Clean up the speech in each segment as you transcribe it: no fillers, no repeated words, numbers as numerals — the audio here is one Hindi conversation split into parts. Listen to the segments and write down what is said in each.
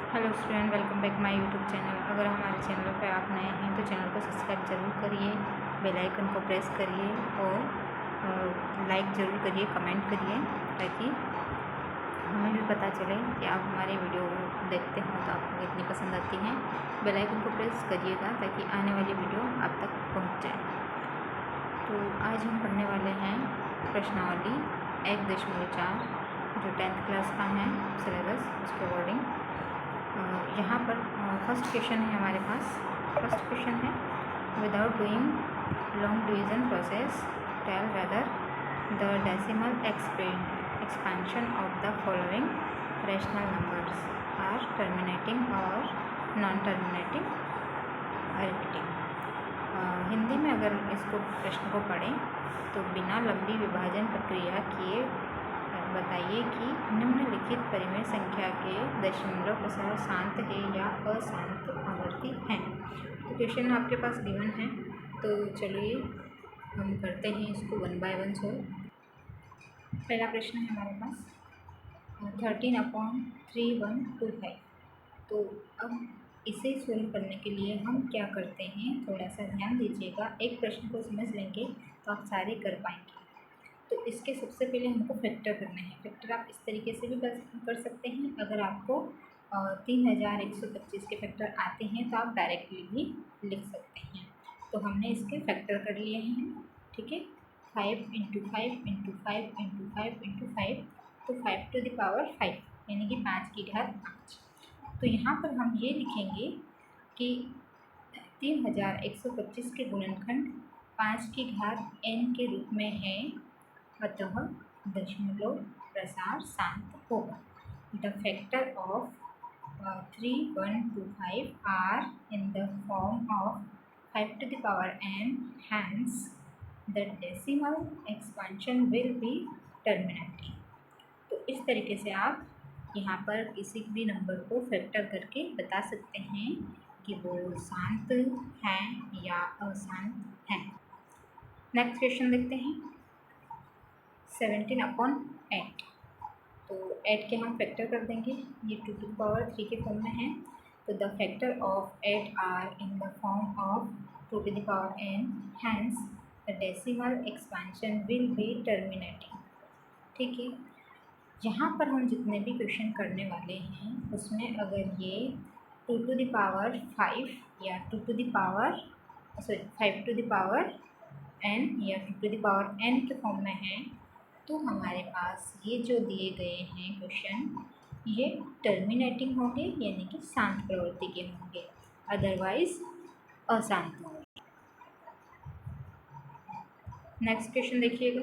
Hello student, welcome back my YouTube channel. अगर हमारे चैनल पर आप नए हैं तो चैनल को सब्सक्राइब ज़रूर करिए, बेल आइकन को प्रेस करिए और लाइक ज़रूर करिए, कमेंट करिए, ताकि हमें भी पता चले कि आप हमारे वीडियो देखते हो तो आपको कितनी पसंद आती हैं। बेल आइकन को प्रेस करिएगा ताकि आने वाली वीडियो आप तक पहुँच जाए। तो आज हम पढ़ने वाले हैं प्रश्नावली 1.4 जो 10th क्लास का है सिलेबस, उसके अकॉर्डिंग। यहाँ पर फर्स्ट क्वेश्चन है हमारे पास। फर्स्ट क्वेश्चन है, without doing long division process tell whether the decimal expansion of the following rational numbers are terminating और नॉन टर्मिनेटिंग रिपीटिंग। हिंदी में अगर इसको प्रश्न को पढ़ें तो बिना लंबी विभाजन प्रक्रिया किए बताइए कि निम्नलिखित परिमेय संख्या के दशमलव प्रसार शांत है या अशांत आवर्ती हैं। तो क्वेश्चन आपके पास गिवन है, तो चलिए हम करते हैं इसको 1 बाय 1 सोल्व। पहला प्रश्न है हमारे पास 13/3125। तो अब इसे सोल्व करने के लिए हम क्या करते हैं, थोड़ा सा ध्यान दीजिएगा। एक प्रश्न को समझ लेंगे तो आप सारे कर पाएंगे। तो इसके सबसे पहले हमको फैक्टर करना है। फैक्टर आप इस तरीके से भी कर सकते हैं। अगर आपको 3125 के फैक्टर आते हैं तो आप डायरेक्टली भी लिख सकते हैं। तो हमने इसके फैक्टर कर लिए हैं, ठीक है। 5 × 5 × 5 × 5 × 5, तो 5 टू द पावर 5 यानी कि 5 की घात 5। तो यहाँ पर हम ये लिखेंगे कि 3125 के गुणनखंड 5 की घात n के रूप में है, अतः दशमलव प्रसार शांत होगा। The factor of 3125 are in the form of 5 to the power n, hence the decimal expansion will be terminating. तो इस तरीके से आप यहाँ पर किसी भी नंबर को फैक्टर करके बता सकते हैं कि वो शांत हैं या अशांत हैं। नेक्स्ट क्वेश्चन देखते हैं 17/8। तो 8 के हम फैक्टर कर देंगे, ये 2 टू पावर 3 के फॉर्म में है। तो the factor of 8 are in the form of 2 to the power n, hence the decimal expansion will be terminating. ठीक है, यहाँ पर हम जितने भी क्वेश्चन करने वाले हैं उसमें अगर ये 2 टू द पावर 5 या 5 टू द पावर n या 2 टू द पावर n के फॉर्म में है, तो हमारे पास ये जो दिए गए हैं क्वेश्चन, ये टर्मिनेटिंग होंगे यानी कि शांत प्रवृत्ति के होंगे, अदरवाइज अशांत होंगे। नेक्स्ट क्वेश्चन देखिएगा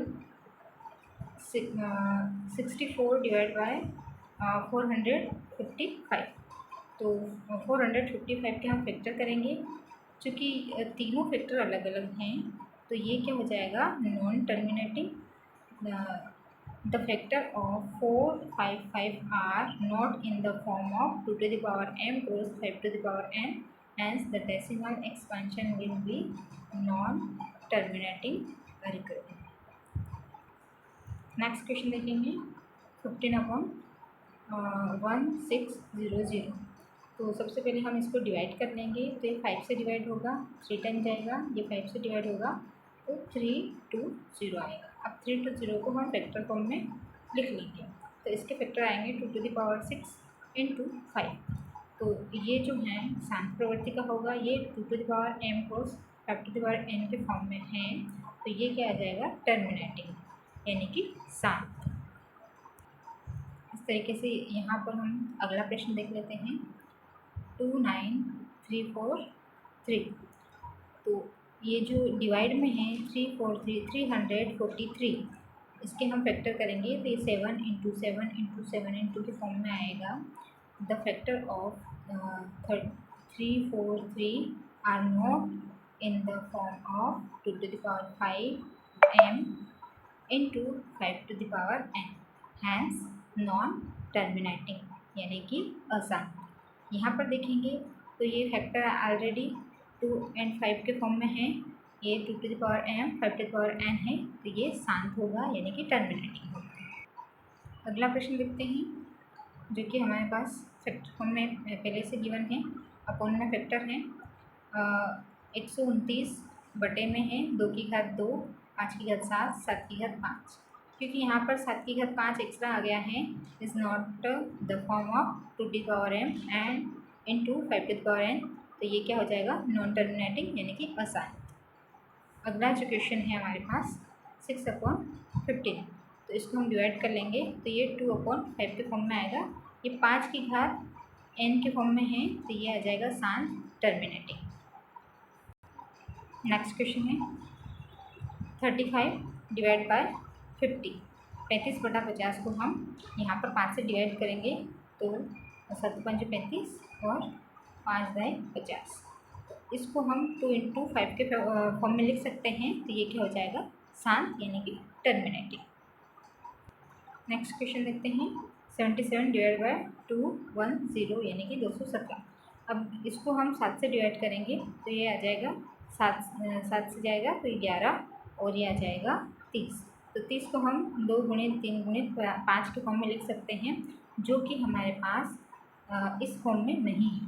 64 डिवाइड बाय 455। तो 455 के हम फैक्टर करेंगे। चूँकि तीनों फैक्टर अलग अलग हैं तो ये क्या हो जाएगा, non terminating. The factor of 455 are not in the form of 2 to the power m cross 5 to the power n, hence the decimal expansion will be non-terminating recurrent। Next question देखेंगे 15/1600। तो सबसे पहले हम इसको डिवाइड कर लेंगे। तो ये 5 से डिवाइड होगा, 3 टाइम जाएगा, ये 5 से डिवाइड होगा तो 320 आएगा। अब 320 को हम फैक्टर फॉर्म में लिख लेंगे। तो इसके फैक्टर आएंगे 2 टू द पावर 6 × 5। तो ये जो है शांत प्रवृत्ति का होगा, ये 2 to the power m cross 5 to the power n के फॉर्म में है, तो ये क्या आ जाएगा, टर्मिनेटिंग यानी कि शांत। इस तरीके से यहाँ पर हम अगला प्रश्न देख लेते हैं 29343। तो ये जो डिवाइड में है 343 इसके हम फैक्टर करेंगे तो ये 7 × 7 × 7 × के फॉर्म में आएगा। The factor of 343 are not in the form of 2 to the power 5m × 5 to the power n, hence non terminating यानी कि अशांत। यहाँ पर देखेंगे तो ये फैक्टर ऑलरेडी 2 और 5 के फॉर्म में है, ये 2 to the power m 5 to the power n है, तो ये शांत होगा यानी कि टर्मिनेटिंग होगा। अगला प्रश्न देखते हैं जो कि हमारे पास फैक्टर फॉर्म में पहले से गिवन है। अपॉन में फैक्टर है 129 बटे में है 2 की घात 2, 5 की घात 7, 7 की घात 5। क्योंकि यहाँ पर 7 की घात 5 एक्स्ट्रा आ गया है, is not the form of 2m and into 5n, तो ये क्या हो जाएगा, नॉन टर्मिनेटिंग यानी कि असाइन। अगला जो क्वेश्चन है हमारे पास 6/15, तो इसको हम डिवाइड कर लेंगे तो ये 2/5 के फॉर्म में आएगा। ये 5 की घात n के फॉर्म में है तो ये आ जाएगा शांत टर्मिनेटिंग। नेक्स्ट क्वेश्चन है 35 डिवाइड बाय 50। 35/50 को हम यहाँ पर 5 से डिवाइड करेंगे तो 7×5 35 और 5/50। इसको हम 2×5 के फॉर्म में लिख सकते हैं तो ये क्या हो जाएगा, शांत यानी कि टर्मिनेटिंग। नेक्स्ट क्वेश्चन देखते हैं 77 डिवाइड बाय 210 यानी कि 217। अब इसको हम 7 से डिवाइड करेंगे तो ये आ जाएगा 7 से जाएगा तो 11 और ये आ जाएगा 30। तो 30 को हम 2×3×5 के फॉर्म में लिख सकते हैं, जो कि हमारे पास इस फॉर्म में नहीं है।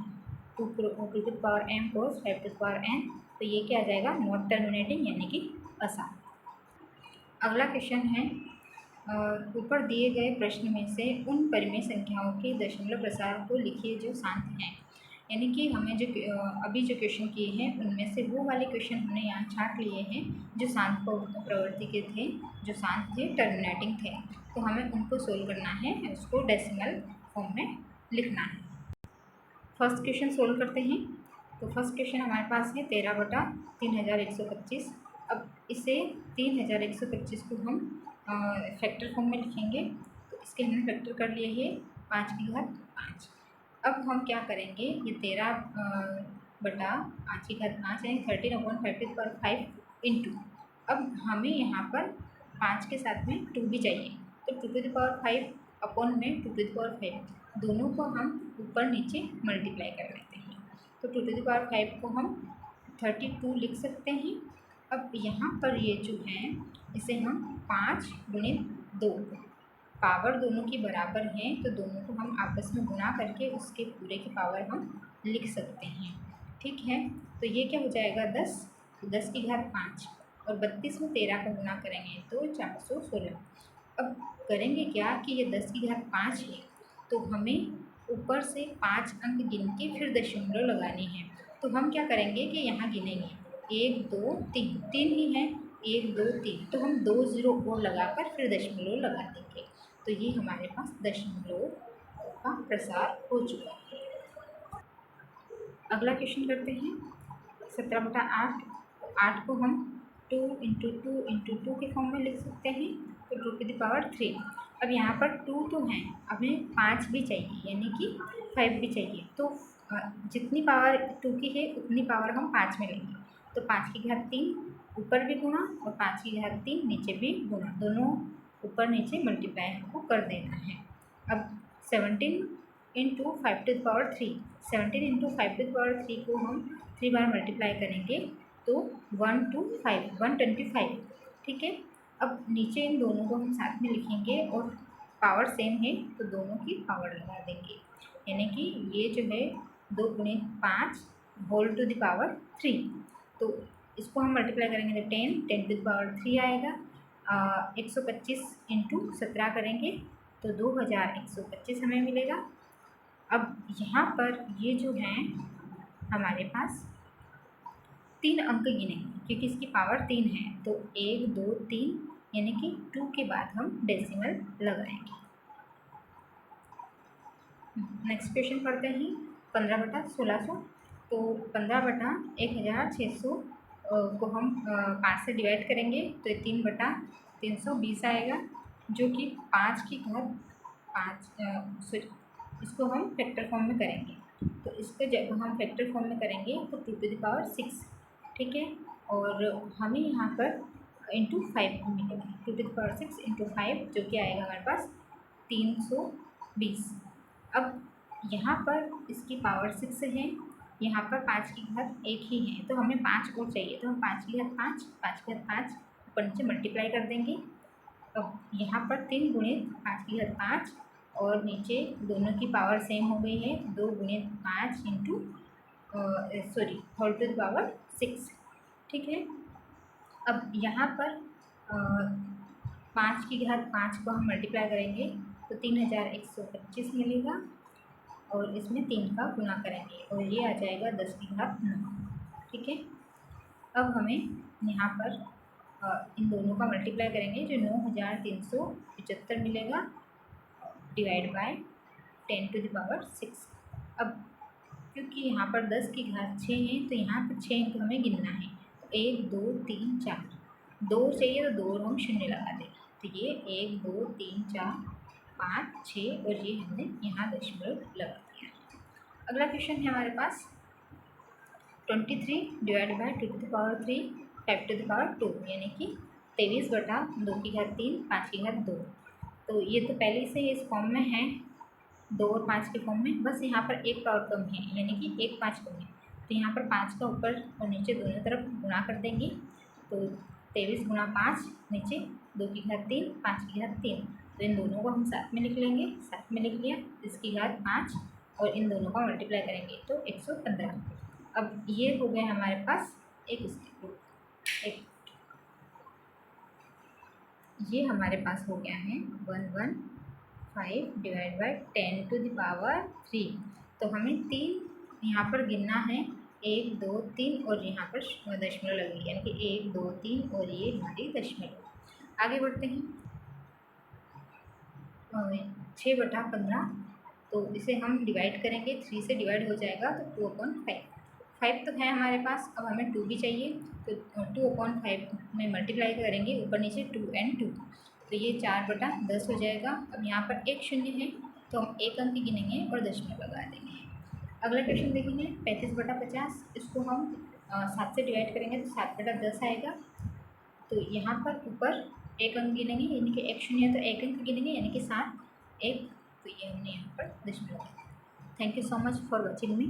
2m cos 5n, तो ये क्या आ जाएगा, नॉट टर्मिनेटिंग यानी कि असाइन। अगला क्वेश्चन है ऊपर दिए गए प्रश्न में से उन परिमेय संख्याओं के दशमलव प्रसार को लिखिए जो शांत हैं। यानी कि हमें जो अभी जो क्वेश्चन किए हैं उनमें से वो वाले क्वेश्चन हमने यहाँ छांट लिए हैं जो शांत प्रवृत्ति के थे, जो शांत थे, टर्मिनेटिंग थे। तो हमें उनको सोल्व करना है, उसको डेसिमल फॉर्म में लिखना है। फर्स्ट क्वेश्चन सोल्व करते हैं। तो फर्स्ट क्वेश्चन हमारे पास है 13/3125। अब इसे 3125 को हम फैक्टर फॉर्म में लिखेंगे। तो इसके हमने फैक्टर कर लिए है 5 की घात 5। अब हम क्या करेंगे, ये 13/5 की घात 5 यानी 13/5 इंटू, अब हमें यहाँ पर 5 के साथ में 2 भी चाहिए, तो 2⁵ अपॉन में 2⁵ दोनों को हम ऊपर नीचे मल्टीप्लाई कर लेते हैं। तो 2⁵ को हम 32 लिख सकते हैं। अब यहाँ पर ये जो है इसे हम 5×2, पावर दोनों की बराबर हैं तो दोनों को हम आपस में गुणा करके उसके पूरे की पावर हम लिख सकते हैं। ठीक है, तो ये क्या हो जाएगा 10, 10 की घात 5 और 32 में 13 को गुणा करेंगे तो 416। अब करेंगे क्या कि ये 10 की घात 5 है तो हमें ऊपर से 5 अंक गिन के फिर दशमलव लगाने हैं। तो हम क्या करेंगे कि यहाँ गिनेंगे 1 2 3, 3 ही है, 1 2 3, तो हम 2 0 और लगाकर फिर दशमलव लगा देंगे। तो ये हमारे पास दशमलव का प्रसार हो चुका है। अगला क्वेश्चन करते हैं 17/8। 8 को हम 2×2 के फॉर्म में लिख सकते हैं, तो 2⁵। अब यहाँ पर 2 तो हैं, हमें 5 भी चाहिए यानी कि 5 भी चाहिए। तो जितनी पावर 2 की है उतनी पावर हम 5 में लेंगे। तो 5 की घात 3 ऊपर भी गुणा और 5 की घात 3 नीचे भी गुणा, दोनों ऊपर नीचे मल्टीप्लाई हमको कर देना है। अब 17 × 5⁵, 17 × 5⁵ को हम 3 बार मल्टीप्लाई करेंगे तो 125, ठीक है। अब नीचे इन दोनों को हम साथ में लिखेंगे और पावर सेम है तो दोनों की पावर लगा देंगे, यानी कि ये जो है 2×5 होल टू द पावर 3। तो इसको हम मल्टीप्लाई करेंगे तो 10 टू द पावर 3 आएगा। 125 × 17 करेंगे तो 2125 हमें मिलेगा। अब यहाँ पर ये जो हैं हमारे पास 3 अंक गिनेंगे क्योंकि इसकी पावर 3 है, तो 1 2 3 यानी कि 2 के बाद हम डेसिमल लगाएंगे। नेक्स्ट क्वेश्चन पढ़ते हैं 15/1600। तो 15/1600 को हम 5 से डिवाइड करेंगे तो 3/320 आएगा, जो कि 5 की घात 5, इसको हम फैक्टर फॉर्म में करेंगे। तो इसको जब हम फैक्टर फॉर्म में करेंगे तो 2⁵, ठीक है। और हमें यहाँ पर इंटू 5 मिलेगा, 2⁵ इंटू 5 जो कि आएगा हमारे पास 320। अब यहाँ पर इसकी पावर 6 है, यहाँ पर 5 की घात 1 ही है, तो हमें 5 और चाहिए, तो हम 5 की घात 5, 5 की घात 5 ऊपर नीचे मल्टीप्लाई कर देंगे। अब यहाँ पर 3 × 5 की घात 5 और नीचे दोनों की पावर सेम हो गई है, 2 गुणे 5 into whole to the power 6। ठीक है। अब यहाँ पर 5 की घात 5 को हम मल्टीप्लाई करेंगे तो 3125 मिलेगा, और इसमें 3 का गुणा करेंगे और ये आ जाएगा 10 की घात 9। ठीक है। अब हमें यहाँ पर इन दोनों का मल्टीप्लाई करेंगे जो 9375 मिलेगा, divide by 10 to the power 6। अब क्योंकि यहाँ पर 10 की घात 6 है तो यहाँ पर 6 अंक हमें गिनना है। तो 1 2 3 4, 2 चाहिए तो 2 हम शून्य लगा दें। तो ये 1 2 3 4 5 6 और ये हमने यहाँ दशमलव लगा दिया। अगला क्वेश्चन है हमारे पास 23 divide by 2 to the power 3 5 to the power 2, यानी कि 23 बटा 2 की घात 3 5 की घात 2। तो ये तो पहले से इस फॉर्म में है, 2 और 5 के फॉर्म में, बस यहाँ पर एक पावर कम है, यानी कि 1 5 कम है। तो यहाँ पर 5 का ऊपर और नीचे दोनों तरफ गुणा कर देंगे। तो 23 गुणा 5 नीचे 2 की घात 3 5 की घात 3, तो इन दोनों को हम साथ में लिख लेंगे। साथ में लिख लिया, इसकी घात 5 और इन दोनों का मल्टीप्लाई करेंगे तो 115। अब ये हो गए हमारे पास एक ये हमारे पास हो गया है 115 divide by 10 to the power 3। तो हमें 3 यहाँ पर गिनना है, 1 2 3 और यहाँ पर दशमलव लगेगी, यानी कि 1 2 3 और ये हमारी दशमलव। आगे बढ़ते हैं। 6 बटा 15, तो इसे हम डिवाइड करेंगे, 3 से डिवाइड हो जाएगा तो 2/5। 5 तो है हमारे पास, अब हमें 2 भी चाहिए, तो 2/5 में मल्टीप्लाई करेंगे, ऊपर नीचे 2 and 2, तो ये 4/10 हो जाएगा। अब यहाँ पर एक शून्य है तो हम एक अंक गिनेंगे और दशमलव लगा देंगे। अगला क्वेश्चन देखेंगे 35/50, इसको हम 7 से डिवाइड करेंगे तो 7/10 आएगा। तो यहाँ पर ऊपर एक अंक गिनेंगे, यानी कि एक शून्य है तो एक अंक गिनेंगे, यानी कि 7 1, तो ये हमने यहाँ पर दशमलव। Thank you so much for watching me.